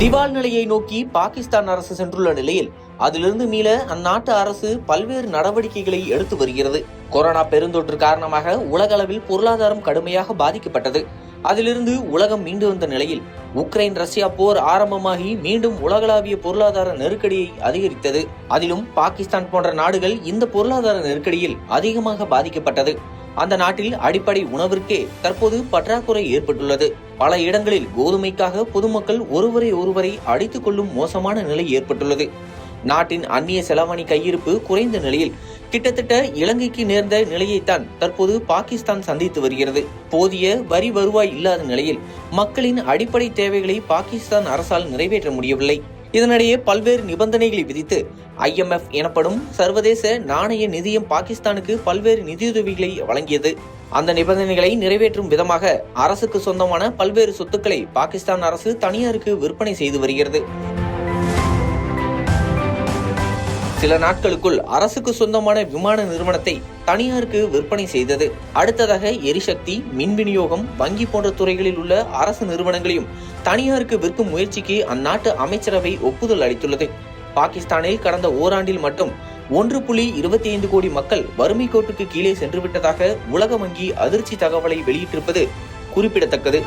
திவால் நிலையை நோக்கி பாகிஸ்தான் அரசு சென்றுள்ள நிலையில் அதிலிருந்து மீள அந்நாட்டு அரசு பல்வேறு நடவடிக்கைகளை எடுத்து வருகிறது. கொரோனா பெருந்தொற்று காரணமாக உலக அளவில் பொருளாதாரம் கடுமையாக பாதிக்கப்பட்டது. அதிலிருந்து உலகம் மீண்டு வந்த நிலையில் உக்ரைன் ரஷ்யா போர் ஆரம்பமாகி மீண்டும் உலகளாவிய பொருளாதார நெருக்கடியை அதிகரித்தது. அதிலும் பாகிஸ்தான் போன்ற நாடுகள் இந்த பொருளாதார நெருக்கடியில் அதிகமாக பாதிக்கப்பட்டது. அந்த நாட்டில் அடிப்படை உணவிற்கே தற்போது பற்றாக்குறை ஏற்பட்டுள்ளது. பல இடங்களில் கோதுமைக்காக பொதுமக்கள் ஒருவரை அடித்துக் கொள்ளும் மோசமான நிலை ஏற்பட்டுள்ளது. நாட்டின் அந்நிய செலாவணி கையிருப்பு குறைந்த நிலையில் கிட்டத்தட்ட இலங்கைக்கு நேர்ந்த நிலையைத்தான் தற்போது பாகிஸ்தான் சந்தித்து வருகிறது. போதிய வரி வருவாய் இல்லாத நிலையில் மக்களின் அடிப்படை தேவைகளை பாகிஸ்தான் அரசால் நிறைவேற்ற முடியவில்லை. இதனிடையே பல்வேறு நிபந்தனைகளை விதித்து IMF எனப்படும் சர்வதேச நாணய நிதியம் பாகிஸ்தானுக்கு பல்வேறு நிதியுதவிகளை வழங்கியது. அந்த நிபந்தனைகளை நிறைவேற்றும் விதமாக அரசுக்கு சொந்தமான பல்வேறு சொத்துக்களை பாகிஸ்தான் அரசு தனியாருக்கு விற்பனை செய்து வருகிறது. சில நாட்களுக்குள் அரசுக்கு சொந்தமான விமான நிறுவனத்தை தனியாருக்கு விற்பனை செய்தது. அடுத்ததாக எரிசக்தி, மின் விநியோகம், வங்கி போன்ற துறைகளில் உள்ள அரசு நிறுவனங்களையும் தனியாருக்கு விற்கும் முயற்சிக்கு அந்நாட்டு அமைச்சரவை ஒப்புதல் அளித்துள்ளது. பாகிஸ்தானில் கடந்த ஓராண்டில் மட்டும் 1.25 கோடி மக்கள் வறுமை கோட்டுக்கு கீழே சென்றுவிட்டதாக உலக வங்கி அதிர்ச்சி தகவலை வெளியிட்டிருப்பது குறிப்பிடத்தக்கது.